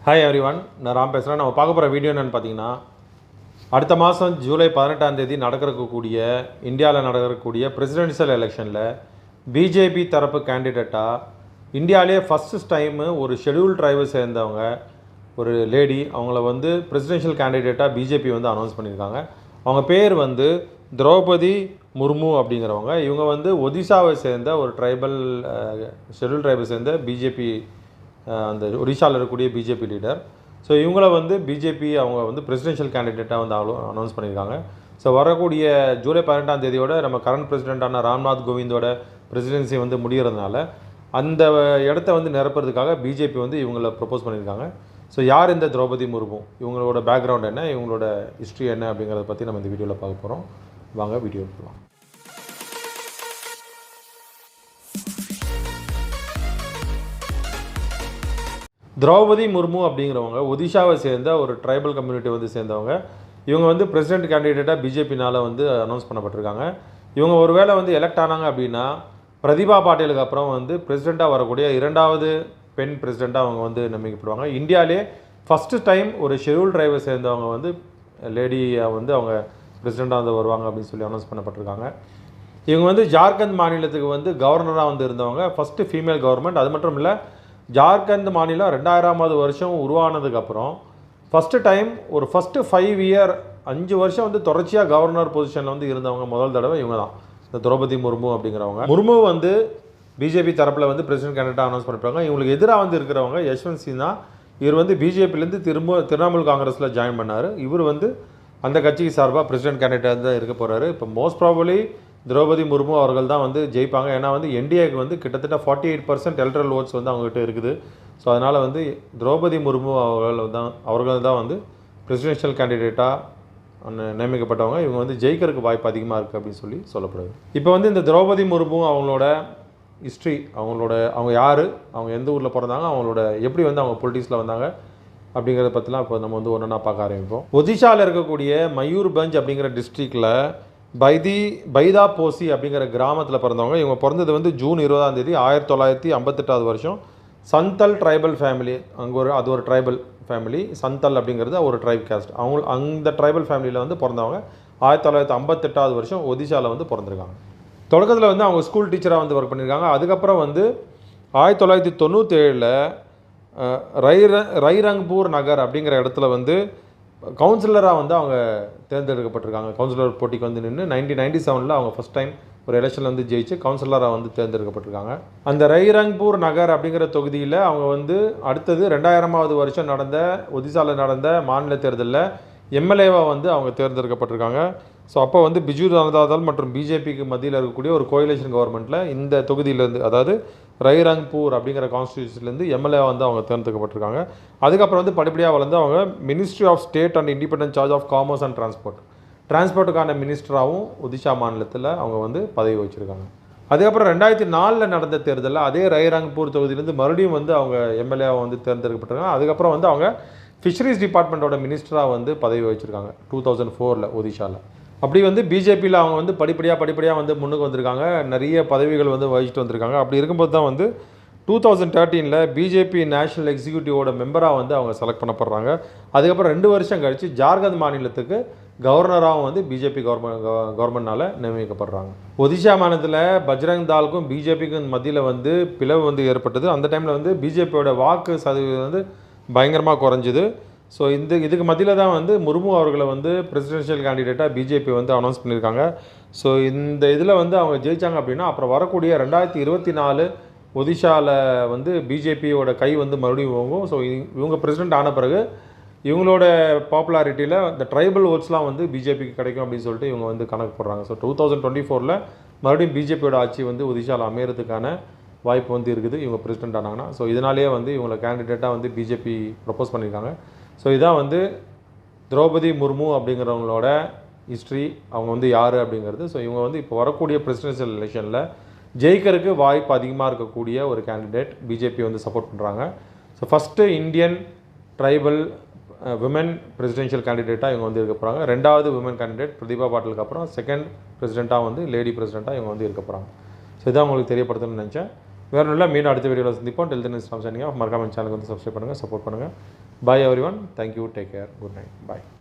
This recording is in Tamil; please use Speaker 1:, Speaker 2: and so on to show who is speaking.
Speaker 1: ஹாய் எவ்ரிவன், நான் ராம் பேசுகிறேன். நம்ம பார்க்க போகிற வீடியோ என்னென்னு பார்த்தீங்கன்னா, அடுத்த மாதம் ஜூலை 18ஆம் தேதி நடக்கக்கூடிய இந்தியாவில் நடக்கக்கூடிய பிரசிடென்ஷியல் எலெக்ஷனில் பிஜேபி தரப்பு கேண்டிடேட்டாக இந்தியாவிலே ஃபஸ்ட்டு டைமு ஒரு ஷெடியூல் ட்ரைபை சேர்ந்தவங்க ஒரு லேடி அவங்கள வந்து பிரசிடென்ஷியல் கேண்டிடேட்டாக பிஜேபி வந்து அனௌன்ஸ் பண்ணியிருக்காங்க. அவங்க பேர் வந்து திரௌபதி முர்மு அப்படிங்கிறவங்க. இவங்க வந்து ஒடிசாவை சேர்ந்த ஒரு ட்ரைபல் ஷெடியூல் ட்ரைபை சேர்ந்த பிஜேபி அந்த ஒடிஷாவில் இருக்கக்கூடிய பிஜேபி லீடர். ஸோ இவங்கள வந்து பிஜேபி அவங்க வந்து பிரசிடென்ஷியல் கேண்டிடேட்டாக வந்து அனௌன்ஸ் பண்ணியிருக்காங்க. ஸோ வரக்கூடிய ஜூலை 18ஆம் தேதியோட நம்ம கரண்ட் பிரசிடென்ட்டான ராம்நாத் கோவிந்தோட பிரசிடென்சி வந்து முடிகிறதுனால அந்த இடத்த வந்து நிரப்புறதுக்காக பிஜேபி வந்து இவங்கள ப்ரப்போஸ் பண்ணியிருக்காங்க. ஸோ யார் இந்த திரௌபதி முர்மு, இவங்களோட பேக்ரவுண்ட் என்ன, இவங்களோட ஹிஸ்ட்ரி என்ன அப்படிங்கிறத பற்றி நம்ம இந்த வீடியோவில் பார்க்க போகிறோம். வாங்க வீடியோ போகலாம். திரௌபதி முர்மு அப்படிங்கிறவங்க ஒடிஷாவை சேர்ந்த ஒரு ட்ரைபல் கம்யூனிட்டி வந்து சேர்ந்தவங்க. இவங்க வந்து பிரசிடென்ட் கேண்டிடேட்டாக பிஜேபினால் வந்து அனௌன்ஸ் பண்ணப்பட்டிருக்காங்க. இவங்க ஒரு வேளை வந்து எலெக்ட் ஆனாங்க அப்படின்னா பிரதிபா பாட்டீலுக்கு அப்புறம் வந்து பிரசிடெண்ட்டாக வரக்கூடிய இரண்டாவது பெண் பிரசிடெண்ட்டாக அவங்க வந்து நியமிக்கப்படுவாங்க. இந்தியாவிலே ஃபஸ்ட்டு டைம் ஒரு ஷெடியூல் ட்ரைபை சேர்ந்தவங்க வந்து லேடியாக வந்து அவங்க பிரசிடெண்ட்டாக வந்து வருவாங்க அப்படின்னு சொல்லி அனௌன்ஸ் பண்ணப்பட்டிருக்காங்க. இவங்க வந்து ஜார்க்கண்ட் மாநிலத்துக்கு வந்து கவர்னராக வந்து இருந்தவங்க, ஃபஸ்ட்டு ஃபீமேல் கவர்மெண்ட். அது மட்டும் இல்லை, ஜார்க்கண்ட் மாநிலம் 2000ஆவது வருஷம் உருவானதுக்கப்புறம் ஃபஸ்ட்டு டைம் ஒரு ஃபஸ்ட்டு 5 இயர் 5 வருஷம் வந்து தொடர்ச்சியாக கவர்னர் பொசிஷனில் வந்து இருந்தவங்க முதல் தடவை இவங்க தான், இந்த திரௌபதி முர்மு அப்படிங்கிறவங்க. முர்மு வந்து பிஜேபி தரப்பில் வந்து பிரசிடென்ட் கேண்டிடேட்டாக அனௌன்ஸ் பண்ணிட்டாங்க. இவங்களுக்கு எதிராக வந்து இருக்கிறவங்க யஷ்வந்த் சின்ஹா. இவர் வந்து பிஜேபியிலேருந்து திரிணாமுல் காங்கிரஸில் ஜாயின் பண்ணார். இவர் வந்து அந்த கட்சிக்கு சார்பாக பிரசிடென்ட் கேண்டிடேட்டாக தான் இருக்க போகிறாரு. இப்போ மோஸ்ட் ப்ராபபிளி திரௌபதி முர்மு அவர்கள் தான் வந்து ஜெயிப்பாங்க. ஏன்னா வந்து என்டிஏக்கு வந்து கிட்டத்தட்ட 48% எலக்ட்ரல் ஓட்ஸ் வந்து அவங்ககிட்ட இருக்குது. ஸோ அதனால் வந்து திரௌபதி முர்மு அவர்கள் தான் வந்து பிரசிடென்ஷியல் கேண்டிடேட்டாக நியமிக்கப்பட்டவங்க. இவங்க வந்து ஜெயிக்கிறதுக்கு வாய்ப்பு அதிகமாக இருக்குது அப்படின்னு சொல்லி சொல்லப்படுது. இப்போ வந்து இந்த திரௌபதி முர்மு அவங்களோட ஹிஸ்ட்ரி, அவங்க யார், அவங்க எந்த ஊரில் பிறந்தாங்க, அவங்களோட எப்படி வந்து அவங்க பொலிட்டிக்ஸில் வந்தாங்க அப்படிங்கிறத பற்றிலாம் இப்போ நம்ம வந்து ஒன்றா பார்க்க ஆரம்பிப்போம். ஒடிஷாவில் இருக்கக்கூடிய மயூர்பஞ்ச் அப்படிங்கிற டிஸ்ட்ரிக்டில் பைதா போசி அப்படிங்கிற கிராமத்தில் பிறந்தவங்க. இவங்க பிறந்தது வந்து ஜூன் 20ஆம் தேதி 1958 வருஷம். சந்தல் ட்ரைபல் ஃபேமிலி, அது ஒரு ட்ரைபல் ஃபேமிலி. சந்தல் அப்படிங்கிறது ஒரு ட்ரைப் கேஸ்ட். அந்த ட்ரைபல் ஃபேமிலியில் வந்து பிறந்தவங்க 1958 வருஷம் ஒடிஷாவில் வந்து பிறந்திருக்காங்க. தொடக்கத்தில் வந்து அவங்க ஸ்கூல் டீச்சராக வந்து ஒர்க் பண்ணியிருக்காங்க. அதுக்கப்புறம் வந்து 1997 ரைரங்பூர் நகர் அப்படிங்கிற இடத்துல வந்து கவுன்சிலராக வந்து அவங்க தேர்ந்தெடுக்கப்பட்டிருக்காங்க. கவுன்சிலர் போட்டிக்கு வந்து நின்று 1997 அவங்க ஃபஸ்ட் டைம் ஒரு எலெக்ஷனில் வந்து ஜெயிச்சு கவுன்சிலராக வந்து தேர்ந்தெடுக்கப்பட்டிருக்காங்க. அந்த ரைரங்பூர் நகர் அப்படிங்கிற தொகுதியில் அவங்க வந்து அடுத்தது 2000ஆவது வருஷம் ஒடிசாவில் நடந்த மாநில தேர்தலில் எம்எல்ஏவாக வந்து அவங்க தேர்ந்தெடுக்கப்பட்டிருக்காங்க. ஸோ அப்போ வந்து பிஜு ஜனதா தள் மற்றும் பிஜேபிக்கு மத்தியில் இருக்கக்கூடிய ஒரு கோயிலேஷன் கவர்மெண்ட்டில் இந்த தொகுதியிலேருந்து, அதாவது ரைரங்பூர் அப்படிங்கிற கான்ஸ்டியூஷன்லேருந்து எம்எல்ஏ வந்து அவங்க தேர்ந்தெடுக்கப்பட்டிருக்காங்க. அதுக்கப்புறம் வந்து படிப்படியாக வளர்ந்து அவங்க ministry of state and independent charge of commerce and டிரான்ஸ்போர்ட்டுக்கான மினிஸ்டராகவும் ஒடிஷா மாநிலத்தில் அவங்க வந்து பதவி வச்சுருக்காங்க. அதுக்கப்புறம் 2004 நடந்த தேர்தலில் அதே ரைரங்பூர் தொகுதியிலேருந்து மறுபடியும் வந்து அவங்க எம்எல்ஏவை வந்து தேர்ந்தெடுக்கப்பட்டிருக்காங்க. அதுக்கப்புறம் வந்து அவங்க ஃபிஷரிஸ் டிபார்ட்மெண்ட்டோட மினிஸ்டராக வந்து பதவி வச்சுருக்காங்க 2004 ஒடிஷாவில். அப்படி வந்து பிஜேபியில் அவங்க வந்து படிப்படியாக வந்து முன்னுக்கு வந்திருக்காங்க. நிறைய பதவிகள் வந்து வகிச்சுட்டு வந்திருக்காங்க. அப்படி இருக்கும்போது தான் வந்து 2013 பிஜேபி நேஷனல் எக்ஸிக்யூட்டிவோட மெம்பராக வந்து அவங்க செலக்ட் பண்ணப்படுறாங்க. அதுக்கப்புறம் 2 வருஷம் கழித்து ஜார்க்கண்ட் மாநிலத்துக்கு கவர்னராகவும் வந்து பிஜேபி கவர்மெண்ட்னால் நியமிக்கப்படுறாங்க. ஒடிஷா மாநிலத்தில் பஜ்ரங் தாலுக்கும் பிஜேபிக்கும் மத்தியில் வந்து பிளவு வந்து ஏற்பட்டது. அந்த டைமில் வந்து பிஜேபியோட வாக்கு சதவீதம் வந்து பயங்கரமாக குறைஞ்சிது. ஸோ இதுக்கு மத்தியில் தான் வந்து முர்மு அவர்களை வந்து பிரசிடென்ஷியல் கேண்டிடேட்டாக பிஜேபி வந்து அனௌன்ஸ் பண்ணியிருக்காங்க. ஸோ இந்த இதில் வந்து அவங்க ஜெயித்தாங்க அப்படின்னா அப்புறம் வரக்கூடிய 2024 ஒடிஷாவில் வந்து பிஜேபியோட கை வந்து மறுபடியும் போகும். ஸோ இவங்க பிரசிடென்ட் ஆன பிறகு இவங்களோட பாப்புலாரிட்டியில் இந்த ட்ரைபல் ஓட்ஸ்லாம் வந்து பிஜேபிக்கு கிடைக்கும் அப்படின்னு சொல்லிட்டு இவங்க வந்து கணக்கு போடுறாங்க. ஸோ 2024 மறுபடியும் பிஜேபியோட ஆட்சி வந்து ஒடிஷாவில் அமையறதுக்கான வாய்ப்பு வந்து இருக்குது இவங்க பிரசிடென்ட் ஆனாங்கன்னா. ஸோ இதனாலேயே வந்து இவங்களை கேண்டிடேட்டாக வந்து பிஜேபி ப்ரப்போஸ் பண்ணியிருக்காங்க. ஸோ இதான் வந்து திரௌபதி முர்மு அப்படிங்கிறவங்களோட ஹிஸ்ட்ரி, அவங்க வந்து யார் அப்படிங்கிறது. ஸோ இவங்க வந்து இப்போ வரக்கூடிய பிரசிடென்ஷியல் எலெக்ஷனில் ஜெயிக்கிறதுக்கு வாய்ப்பு அதிகமாக இருக்கக்கூடிய ஒரு கேண்டிடேட். பிஜேபி வந்து சப்போர்ட் பண்ணுறாங்க. So first Indian tribal women presidential கேண்டிடேட்டாக இவங்க வந்து இருக்க போகிறாங்க. ரெண்டாவது விமன் கேண்டிடேட் பிரதிபா பாட்டீலுக்கு அப்புறம் செகண்ட் பிரசிடெண்ட்டாக வந்து லேடி பிரசிடெண்ட்டாக இவங்க வந்து இருக்க போகிறாங்க. ஸோ இதான் உங்களுக்கு தெரியப்படுத்தணும்னு நினச்சேன். வேறு இல்லை, மீண்டும் அடுத்த வீடியோவில் சந்திப்போம். Till then is Ram signing off. மறக்காம சேனலுக்கு வந்து சப்ஸ்கிரைப் பண்ணுங்கள், சப்போர்ட் பண்ணுங்கள். Bye everyone. Thank you. Take care. Good night. பாய்.